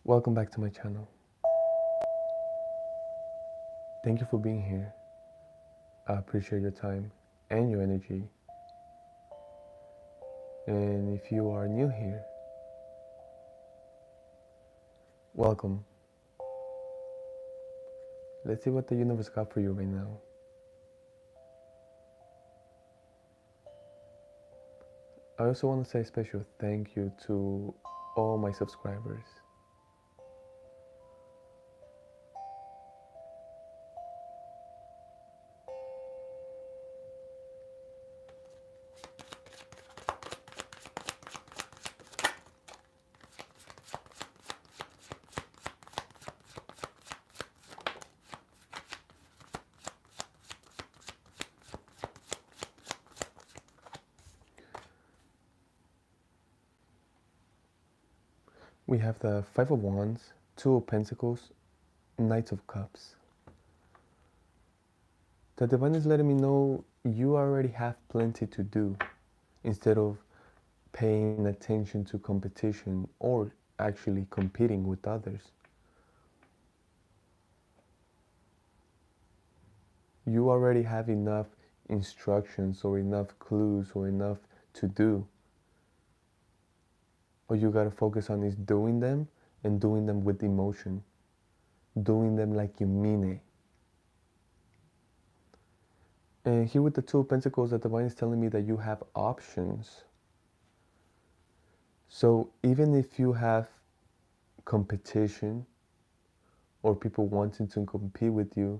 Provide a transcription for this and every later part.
Welcome back to my channel. Thank you for being here. I appreciate your time and your energy. And if you are new here, welcome. Let's see what the universe got for you right now. I also want to say a special thank you to all my subscribers. We have the Five of Wands, Two of Pentacles, Knight of Cups. The Divine is letting me know you already have plenty to do instead of paying attention to competition or actually competing with others. You already have enough instructions or enough clues or enough to do. All you gotta focus on is doing them and doing them with emotion. Doing them like you mean it. And here with the Two of Pentacles, the Divine is telling me that you have options. So even if you have competition or people wanting to compete with you,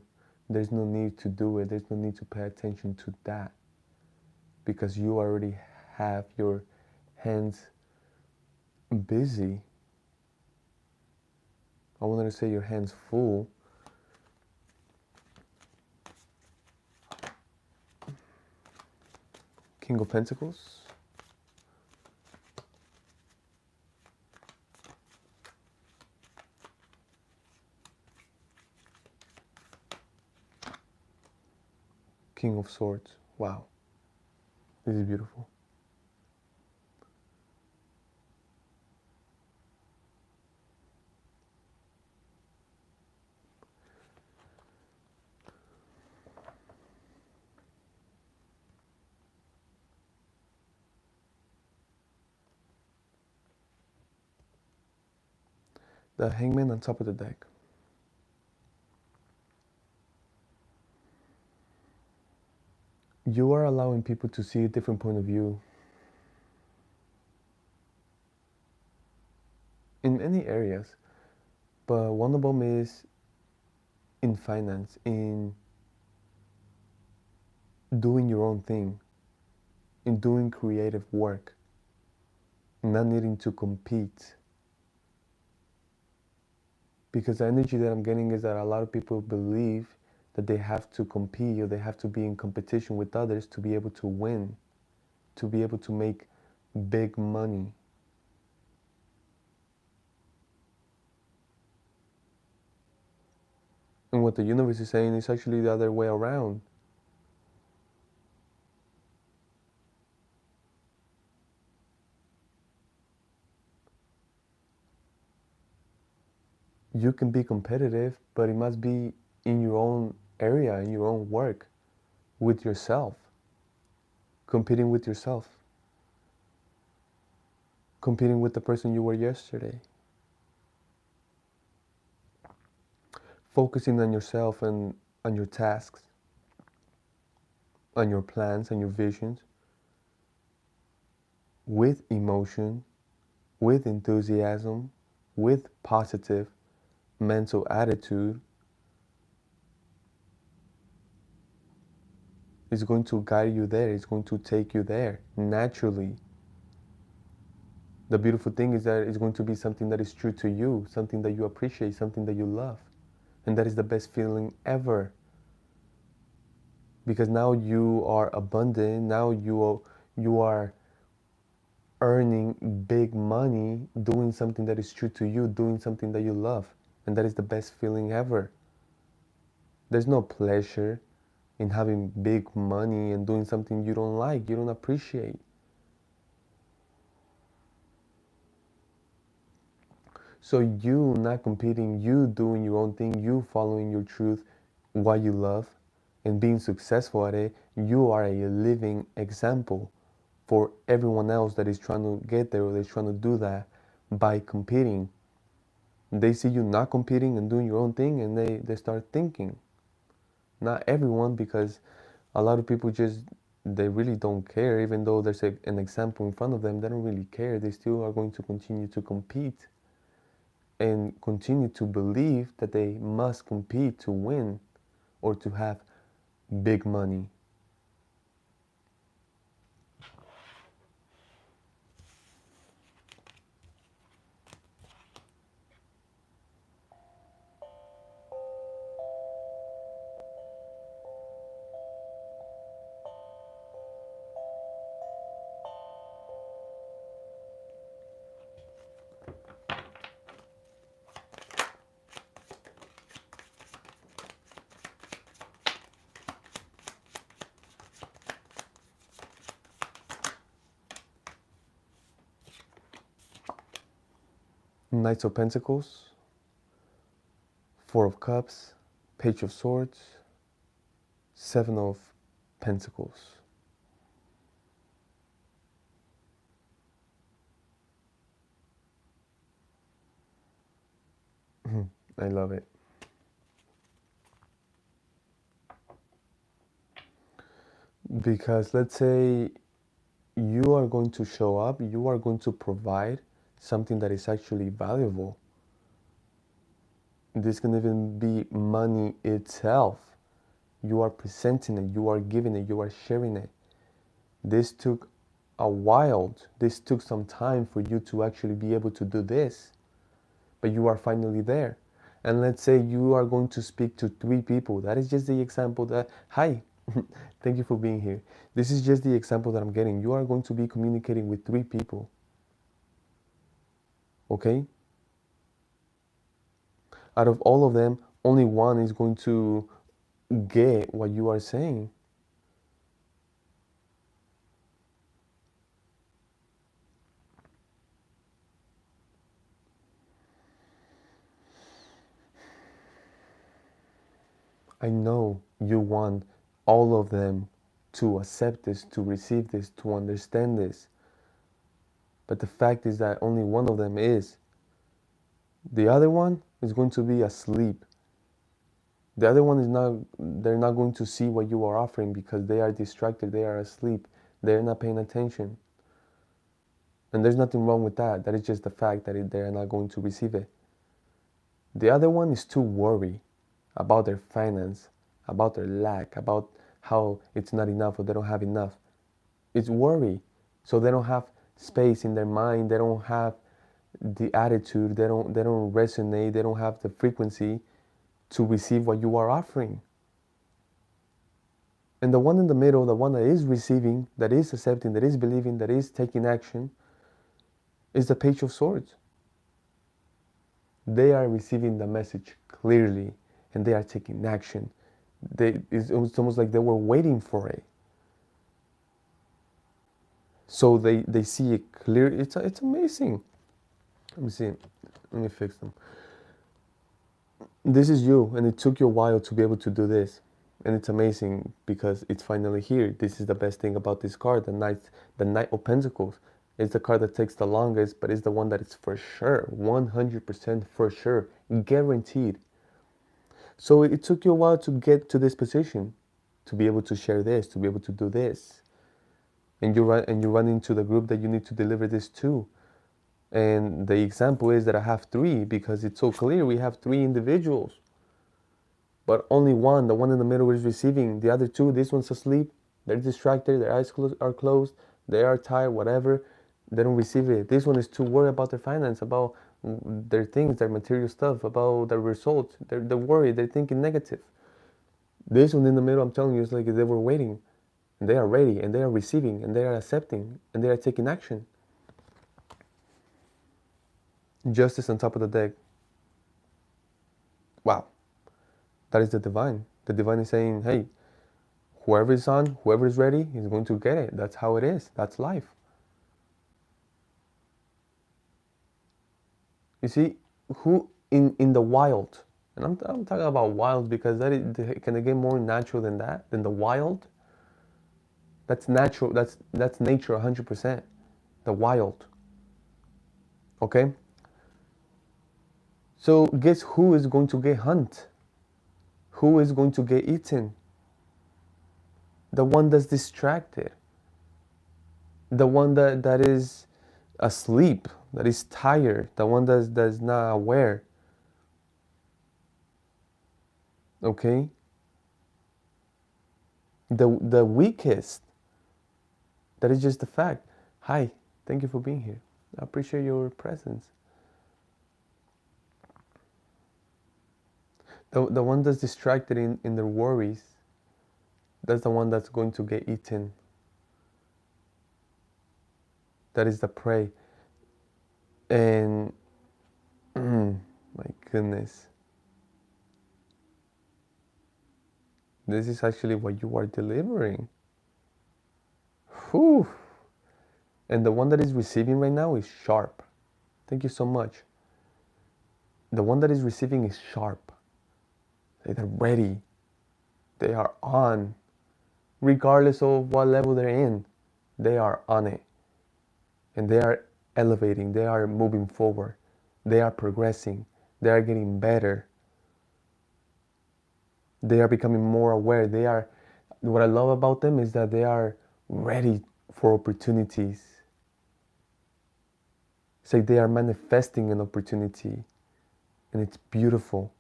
there's no need to do it. There's no need to pay attention to that because you already have your hands busy. I wanted to say your hands full. King of Pentacles. King of Swords. Wow. This is beautiful. The Hangman on top of the deck. You are allowing people to see a different point of view. In many areas, but one of them is in finance, in doing your own thing, in doing creative work, not needing to compete. Because the energy that I'm getting is that a lot of people believe that they have to compete or they have to be in competition with others to be able to win, to be able to make big money. And what the universe is saying is actually the other way around. You can be competitive, but it must be in your own area, in your own work, with yourself, competing with yourself, competing with the person you were yesterday, focusing on yourself and on your tasks, on your plans and your visions, with emotion, with enthusiasm, with positive mental attitude, is going to guide you there. It's going to take you there naturally. The beautiful thing is that it's going to be something that is true to you, something that you appreciate, something that you love. And that is the best feeling ever. Because now you are abundant, now you are earning big money, doing something that is true to you, doing something that you love. And that is the best feeling ever. There's no pleasure in having big money and doing something you don't like, you don't appreciate. So you not competing, you doing your own thing, you following your truth, what you love, and being successful at it, you are a living example for everyone else that is trying to get there or is trying to do that by competing. They see you not competing and doing your own thing, and they start thinking. Not everyone, because a lot of people just, they really don't care. Even though there's an example in front of them, they don't really care. They still are going to continue to compete and continue to believe that they must compete to win or to have big money. Knights of Pentacles, Four of Cups, Page of Swords, Seven of Pentacles. I love it. Because let's say you are going to show up, you are going to provide something that is actually valuable. This can even be money itself. You are presenting it, you are giving it, you are sharing it. This took a while, this took some time for you to actually be able to do this, but you are finally there. And let's say you are going to speak to 3 people. That is just the example that, hi, thank you for being here. This is just the example that I'm getting. You are going to be communicating with 3 people. Okay? Out of all of them, only one is going to get what you are saying. I know you want all of them to accept this, to receive this, to understand this. But the fact is that only one of them is. The other one is going to be asleep. The other one is not, they're not going to see what you are offering because they are distracted, they are asleep, they're not paying attention. And there's nothing wrong with that. That is just the fact that they're not going to receive it. The other one is too worried about their finance, about their lack, about how it's not enough or they don't have enough. It's worry. So they don't have space in their mind, they don't have the attitude, they don't resonate, they don't have the frequency to receive what you are offering. And the one in the middle, the one that is receiving, that is accepting, that is believing, that is taking action, is the Page of Swords. They are receiving the message clearly and they are taking action. It's almost like they were waiting for it. So they see it clear. It's amazing. Let me see. Let me fix them. This is you, and it took you a while to be able to do this. And it's amazing because it's finally here. This is the best thing about this card, the Knight of Pentacles. It's the card that takes the longest, but it's the one that is for sure, 100% for sure, guaranteed. So it took you a while to get to this position, to be able to share this, to be able to do this. And you run into the group that you need to deliver this to. And the example is that I have 3 because it's so clear. We have 3 individuals, but only one, the one in the middle, is receiving. The other 2, this one's asleep, they're distracted, their eyes are closed, they are tired, whatever, they don't receive it. This one is too worried about their finance, about their things, their material stuff, about their results. They're worried, they're thinking negative. This one in the middle, I'm telling you, is like they were waiting, and they are ready, and they are receiving, and they are accepting, and they are taking action. Justice on top of the deck. Wow. That is the divine. The divine is saying, hey, whoever is on, whoever is ready is going to get it. That's how it is. That's life. You see, who in the wild, and I'm talking about wild because that is, can it get more natural than that, than the wild? That's natural. That's nature 100%. The wild. Okay. So guess who is going to get hunt? Who is going to get eaten? The one that's distracted. The one that is asleep, that is tired, the one that's not aware. Okay. The weakest. That is just the fact. Hi, thank you for being here. I appreciate your presence. The one that's distracted in their worries, that's the one that's going to get eaten. That is the prey. And my goodness, this is actually what you are delivering. Whew. And the one that is receiving right now is sharp. Thank you so much. The one that is receiving is sharp. They're ready. They are on. Regardless of what level they're in, they are on it. And they are elevating. They are moving forward. They are progressing. They are getting better. They are becoming more aware. They are, what I love about them is that they are ready for opportunities. It's like they are manifesting an opportunity, and it's beautiful.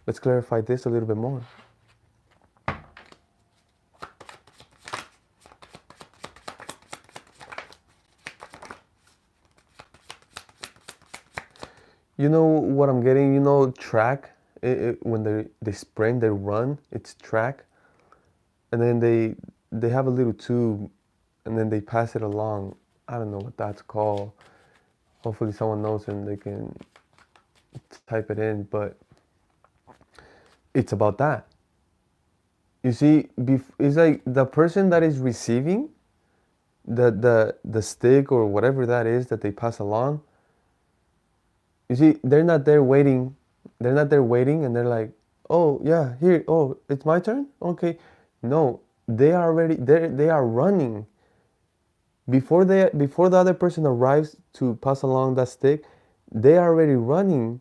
Let's clarify this a little bit more. You know what I'm getting? You know, track. When they sprint, they run. It's track, and then they have a little tube, and then they pass it along. I don't know what that's called. Hopefully, someone knows and they can type it in. But it's about that. You see, it's like the person that is receiving the stick or whatever that is that they pass along. You see, they're not there waiting. They're not there waiting, and they're like, "Oh yeah, here. Oh, it's my turn. Okay." No, they are already. They are running before the other person arrives to pass along that stick. They are already running.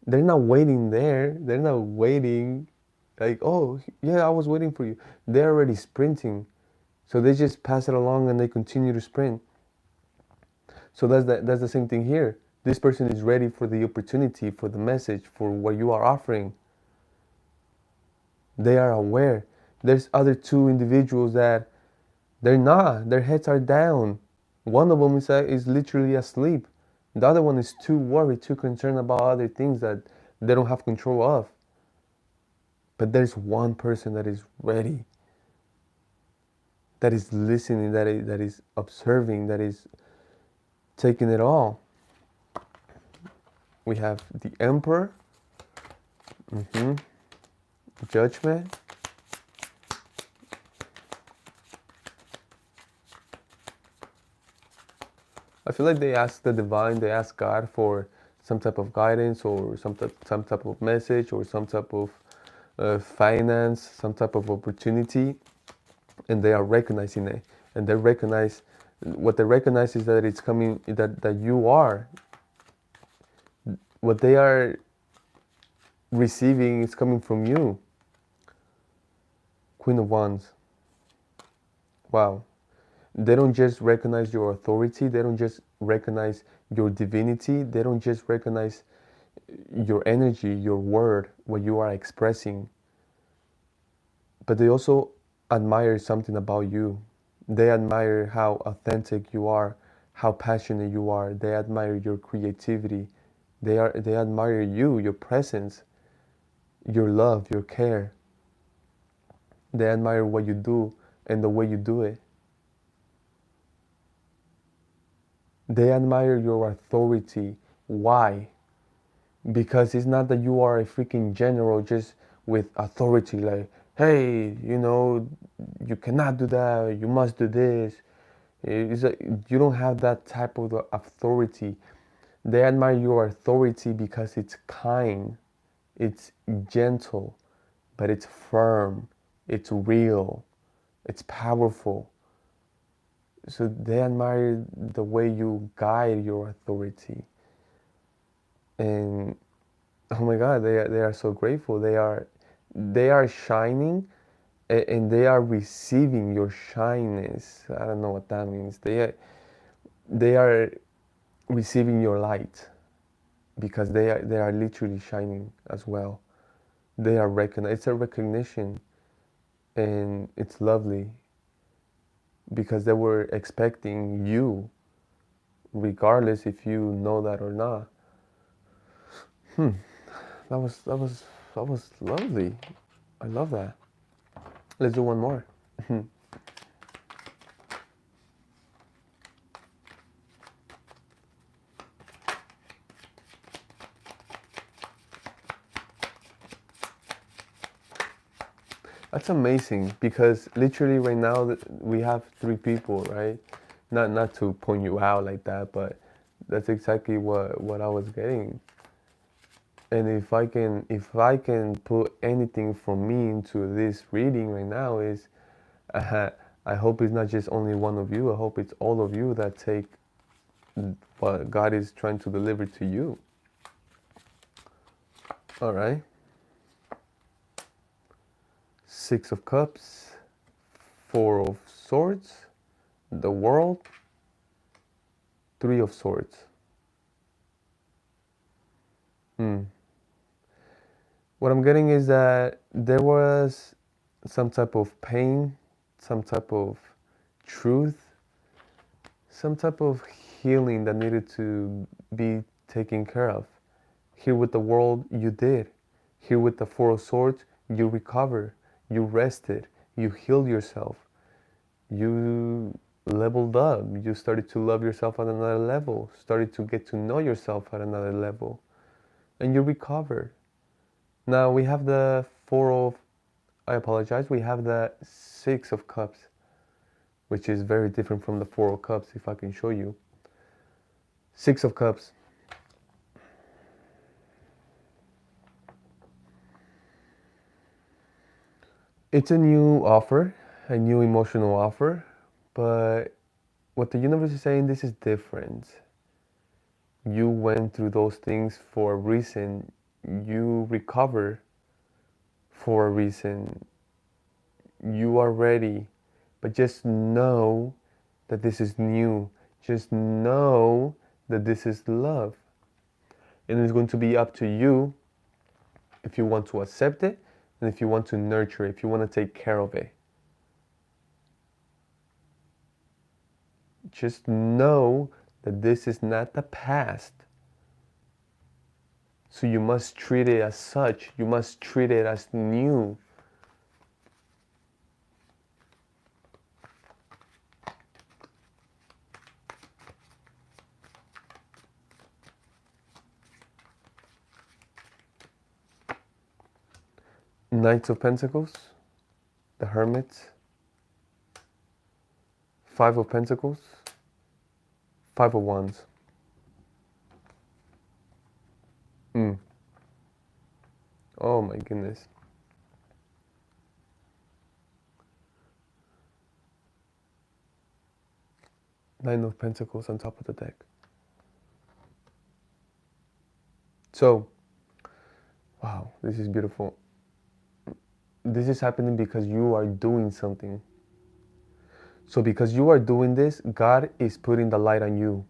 They're not waiting there. They're not waiting. Like, oh yeah, I was waiting for you. They're already sprinting, so they just pass it along and they continue to sprint. So that's the same thing here. This person is ready for the opportunity, for the message, for what you are offering. They are aware. There's other two individuals that they're not. Their heads are down. One of them is literally asleep. The other one is too worried, too concerned about other things that they don't have control of. But there's one person that is ready, that is listening, that is observing, that is taking it all. We have the Emperor, Judgment, I feel like they ask the divine, they ask God for some type of guidance or some type of message or some type of finance, some type of opportunity, and they are recognizing it. And they recognize what they recognize is that it's coming, that you are what they are receiving is coming from you. Queen of Wands. Wow. They don't just recognize your authority, they don't just recognize your divinity, they don't just recognize your energy, your word, what you are expressing, but they also admire something about you. They admire how authentic you are, how passionate you are. They admire your creativity. They admire you, your presence, your love, your care. They admire what you do and the way you do it. They admire your authority. Why? Because it's not that you are a freaking general just with authority, like, hey, you cannot do that, you must do this. It's like you don't have that type of authority. They admire your authority because it's kind, it's gentle, but it's firm, it's real, it's powerful. So they admire the way you guide your authority. And oh my God, they are so grateful. They are shining, and they are receiving your shyness. I don't know what that means. They are receiving your light because they are literally shining as well. They are recognized. It's a recognition, and it's lovely because they were expecting you, regardless if you know that or not. That was that was that was lovely. I love that. Let's do one more. That's amazing because literally right now we have three people, right? Not to point you out like that, but that's exactly what I was getting. And if I can put anything from me into this reading right now is I hope it's not just only one of you. I hope it's all of you that take what God is trying to deliver to you. All right. Six of Cups, Four of Swords, the World, Three of Swords. What I'm getting is that there was some type of pain, some type of truth, some type of healing that needed to be taken care of. Here with the World, you did. Here with the Four of Swords, you recover, you rested, you healed yourself, you leveled up, you started to love yourself at another level, started to get to know yourself at another level, and you recovered. Now we have the Four of, I apologize, we have the Six of Cups, which is very different from the Four of Cups, if I can show you. Six of Cups. It's a new offer, a new emotional offer, but what the universe is saying, this is different. You went through those things for a reason. You recover for a reason. You are ready, but just know that this is new. Just know that this is love. And it's going to be up to you if you want to accept it and if you want to nurture it, if you want to take care of it. Just know that this is not the past. So you must treat it as such. You must treat it as new. Knights of Pentacles, the Hermit, Five of Pentacles, Five of Wands. Oh my goodness. Nine of Pentacles on top of the deck. So, wow, this is beautiful. This is happening because you are doing something. So because you are doing this, God is putting the light on you.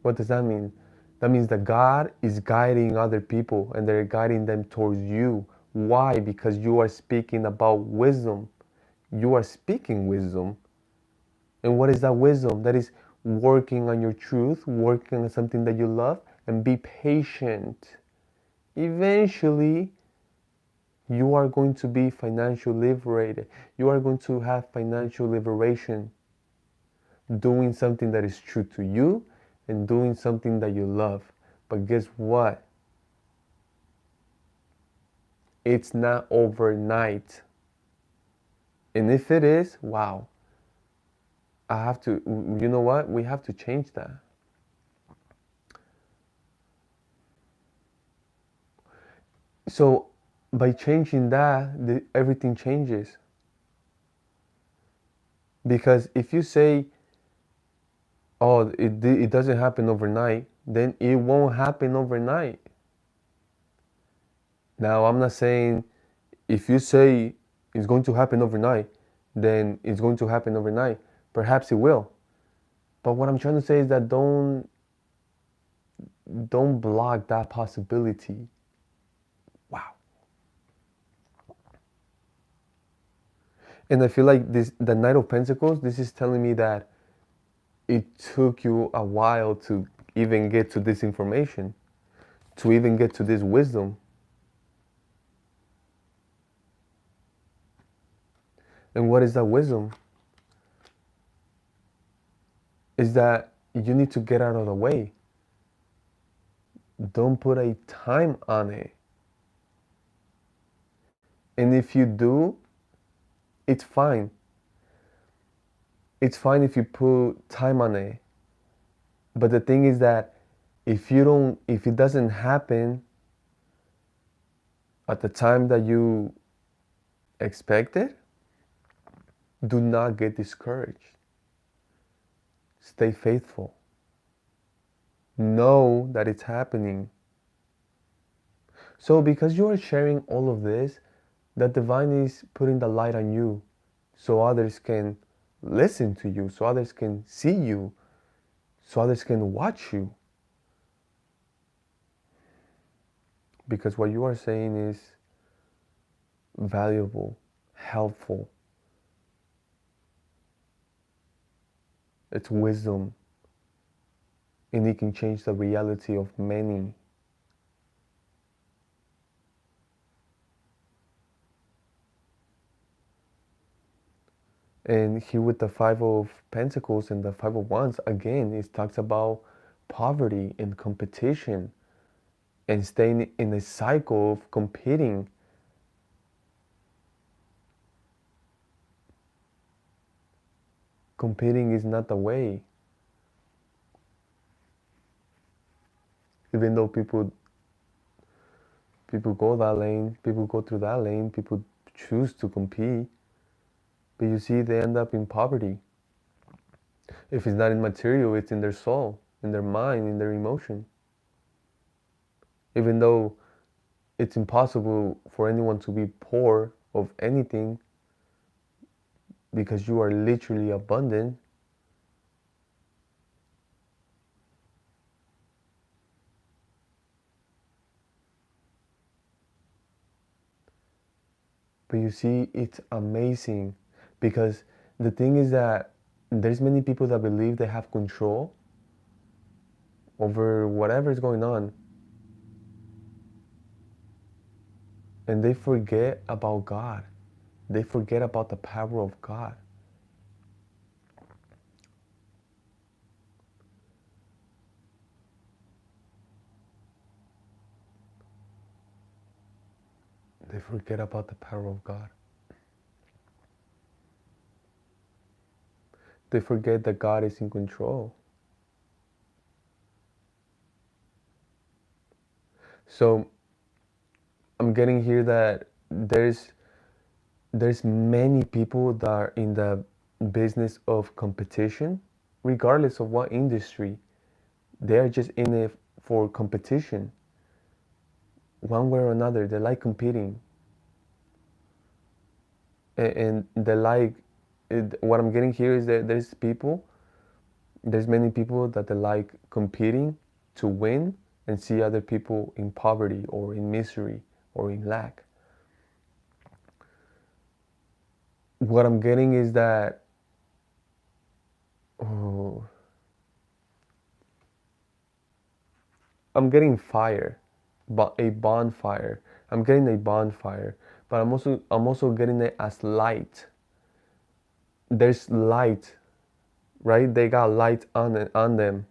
What does that mean? That means that God is guiding other people and they're guiding them towards you. Why? Because you are speaking about wisdom. You are speaking wisdom. And what is that wisdom? That is working on your truth, working on something that you love, and be patient. Eventually, you are going to be financially liberated. You are going to have financial liberation doing something that is true to you and doing something that you love. But guess what? It's not overnight. And if it is, wow, I have to, you know what? We have to change that. So by changing that, everything changes. Because if you say, oh, it doesn't happen overnight, then it won't happen overnight. Now, I'm not saying if you say it's going to happen overnight, then it's going to happen overnight. Perhaps it will. But what I'm trying to say is that don't block that possibility. Wow. And I feel like this the Knight of Pentacles, this is telling me that it took you a while to even get to this information, to even get to this wisdom. And what is that wisdom? Is that you need to get out of the way. Don't put a time on it. And if you do, it's fine. It's fine if you put time on it. But the thing is that if it doesn't happen at the time that you expected, do not get discouraged. Stay faithful. Know that it's happening. So because you are sharing all of this, the divine is putting the light on you so others can listen to you, so others can see you, so others can watch you. Because what you are saying is valuable, helpful. It's wisdom, and it can change the reality of many. And here with the Five of Pentacles and the Five of Wands, again, it talks about poverty and competition and staying in a cycle of competing. Competing is not the way. Even though people go that lane, people go through that lane, people choose to compete, but you see they end up in poverty. If it's not in material, it's in their soul, in their mind, in their emotion. Even though it's impossible for anyone to be poor of anything because you are literally abundant. But you see, it's amazing because the thing is that there's many people that believe they have control over whatever is going on, and they forget about God. They forget about the power of God. They forget about the power of God. They forget that God is in control. So I'm getting here that there's many people that are in the business of competition, regardless of what industry. They are just in it for competition. One way or another, they like competing. And they like, what I'm getting here is that there's many people that they like competing to win and see other people in poverty or in misery or in lack. What I'm getting is that, oh, I'm getting fire, but a bonfire. I'm getting a bonfire, but I'm also getting it as light. There's light, right? They got light on them.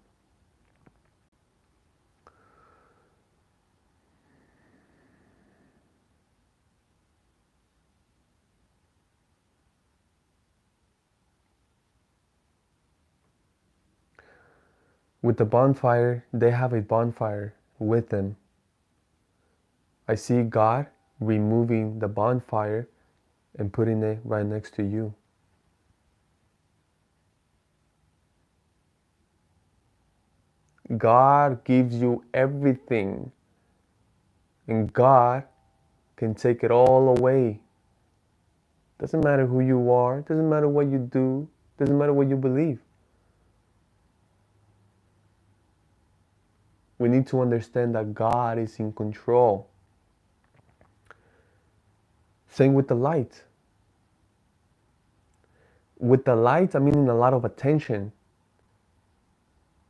With the bonfire, they have a bonfire with them. I see God removing the bonfire and putting it right next to you. God gives you everything, and God can take it all away. Doesn't matter who you are, doesn't matter what you do, doesn't matter what you believe. We need to understand that God is in control. Same with the light. With the light, I'm meaning a lot of attention.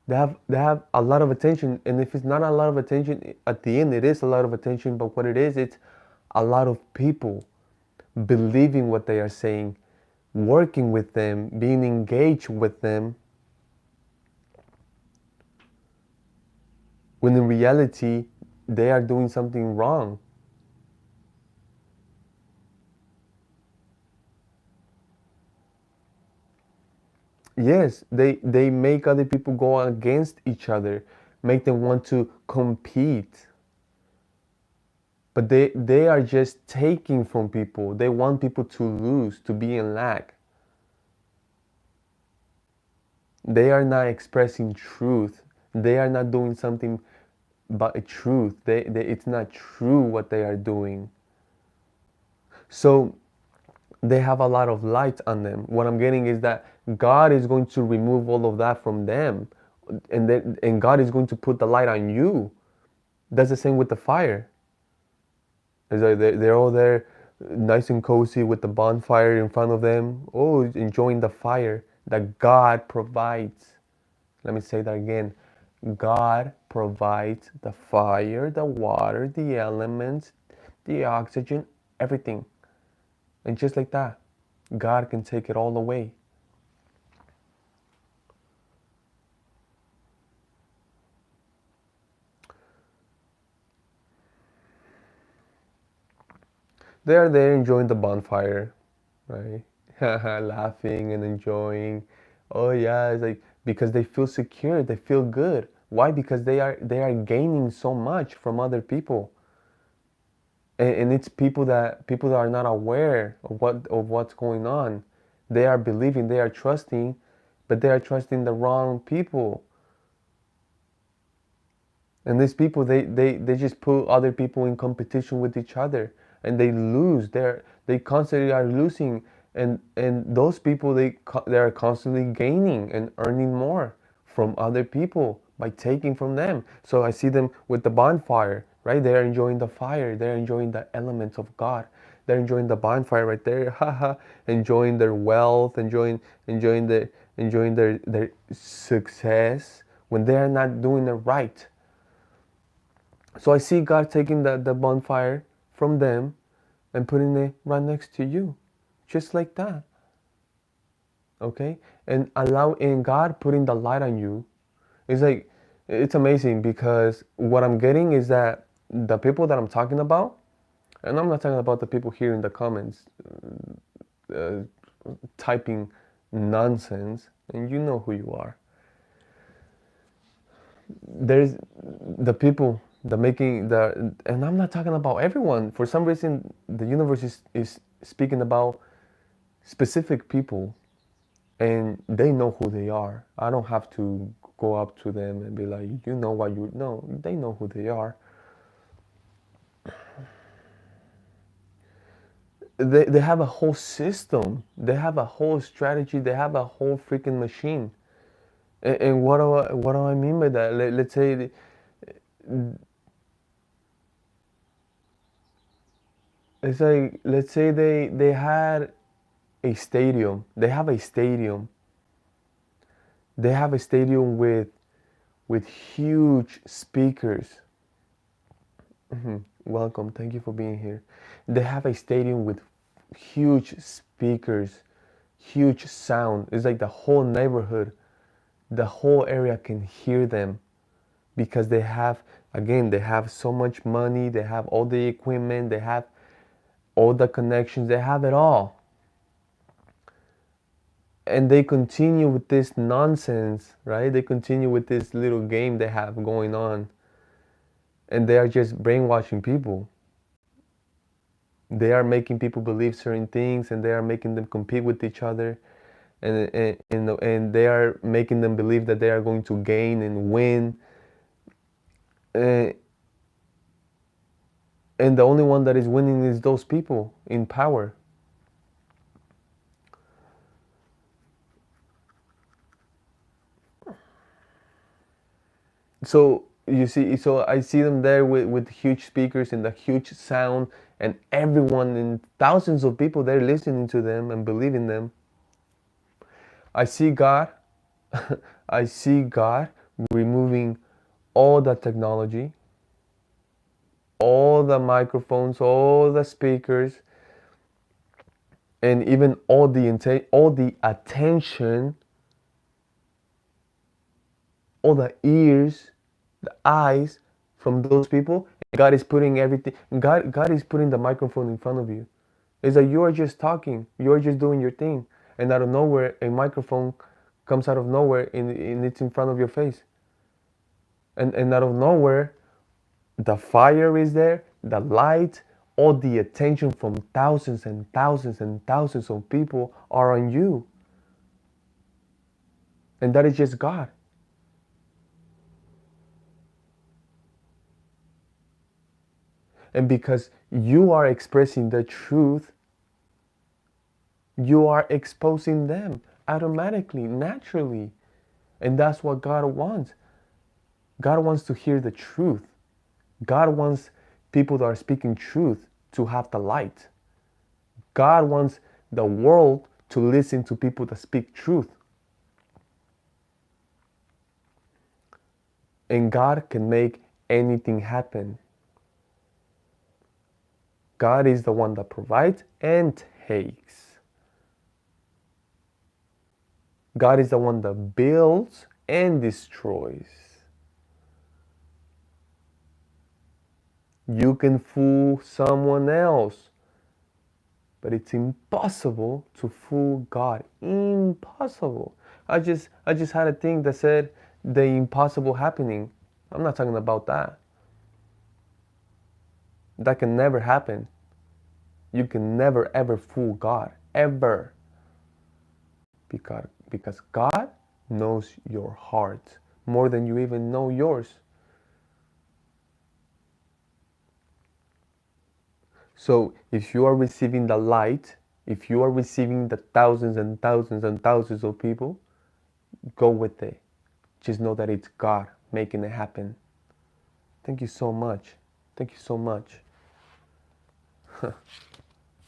They have a lot of attention, and if it's not a lot of attention, at the end it is a lot of attention, but what it is, it's a lot of people believing what they are saying, working with them, being engaged with them, when in reality they are doing something wrong. Yes, they make other people go against each other, make them want to compete. But they are just taking from people. They want people to lose, to be in lack. They are not expressing truth. They are not doing something but truth. It's not true what they are doing. So they have a lot of light on them. What I'm getting is that God is going to remove all of that from them, and God is going to put the light on you. That's the same with the fire. It's like they're all there, nice and cozy with the bonfire in front of them. Oh, enjoying the fire that God provides. Let me say that again. God provides the fire, the water, the elements, the oxygen, everything. And just like that, God can take it all away. They are there enjoying the bonfire, right? Laughing and enjoying. Oh yeah, it's like because they feel secure, they feel good. Why? Because they are gaining so much from other people. And it's people that are not aware of what's going on. They are believing, they are trusting, but they are trusting the wrong people. And these people, they just put other people in competition with each other, and they lose. They constantly are losing, and those people they are constantly gaining and earning more from other people by taking from them. So I see them with the bonfire, right? They are enjoying the fire. They're enjoying the elements of God. They're enjoying the bonfire right there, haha, enjoying their wealth, enjoying their success when they are not doing it right. So I see God taking the bonfire from them and putting it right next to you, just like that. Okay? And God putting the light on you is like, it's amazing because what I'm getting is that the people that I'm talking about, and I'm not talking about the people here in the comments uh, typing nonsense, and you know who you are. There's the people the making the and I'm not talking about everyone. For some reason the universe is speaking about specific people, and they know who they are. I don't have to go up to them and be like, you know what you know. They know who they are. They have a whole system. They have a whole strategy. They have a whole freaking machine. And what do I mean by that? Let's say it's like, let's say they had a stadium. They have a stadium. They have a stadium with huge speakers. Welcome. Thank you for being here. They have a stadium with huge speakers, huge sound. It's like the whole neighborhood, the whole area can hear them because they have, again, they have so much money, they have all the equipment, they have all the connections, they have it all. And they continue with this nonsense, right? They continue with this little game they have going on, and they are just brainwashing people. They are making people believe certain things, and they are making them compete with each other, and they are making them believe that they are going to gain and win. Uh, and the only one that is winning is those people in power. So you see, so I see them there with huge speakers and the huge sound, and everyone and thousands of people there listening to them and believing them. I see God, I see God removing all the technology, all the microphones, all the speakers, and even all the attention, all the ears, the eyes from those people. God is putting everything. God is putting the microphone in front of you. It's like you are just talking, you are just doing your thing, and out of nowhere, a microphone comes out of nowhere, and it's in front of your face, and out of nowhere, the fire is there, the light, all the attention from thousands and thousands and thousands of people are on you, and that is just God. And because you are expressing the truth, you are exposing them automatically, naturally. And that's what God wants. God wants to hear the truth. God wants people that are speaking truth to have the light. God wants the world to listen to people that speak truth. And God can make anything happen. God is the one that provides and takes. God is the one that builds and destroys. You can fool someone else, but it's impossible to fool God. Impossible. I just had a thing that said the impossible happening. I'm not talking about that. That can never happen. You can never ever fool God. Ever. Because God knows your heart more than you even know yours. So if you are receiving the light, if you are receiving the thousands and thousands and thousands of people, go with it. Just know that it's God making it happen. Thank you so much. Thank you so much.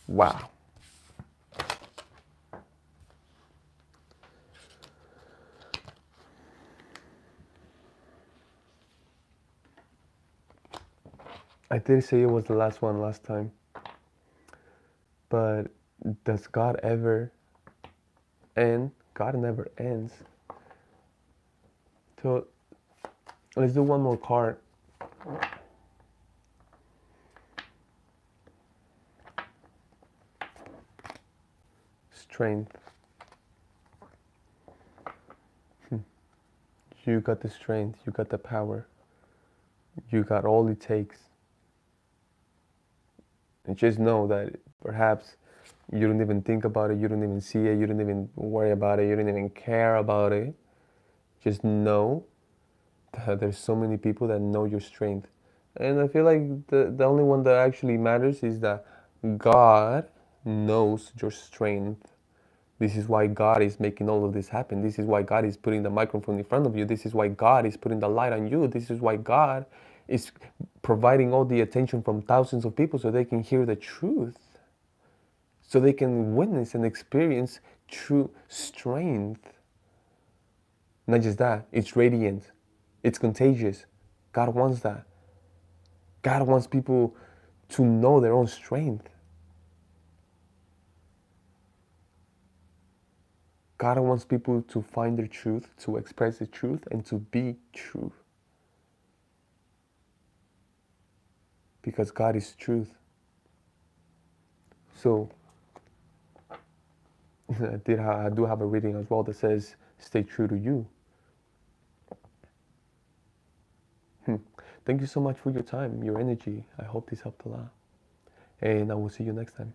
Wow. I did say it was the last one last time, but does God ever end? God never ends. So let's do one more card. Strength. You got the strength, you got the power, you got all it takes. And just know that perhaps you don't even think about it, you don't even see it, you don't even worry about it, you don't even care about it. Just know that there's so many people that know your strength. And I feel like the only one that actually matters is that God knows your strength. This is why God is making all of this happen. This is why God is putting the microphone in front of you. This is why God is putting the light on you. This is why God is providing all the attention from thousands of people so they can hear the truth, so they can witness and experience true strength. Not just that, it's radiant, it's contagious. God wants that. God wants people to know their own strength. God wants people to find their truth, to express the truth, and to be true. Because God is truth. So I do have a reading as well that says, stay true to you. Thank you so much for your time, your energy. I hope this helped a lot. and I will see you next time.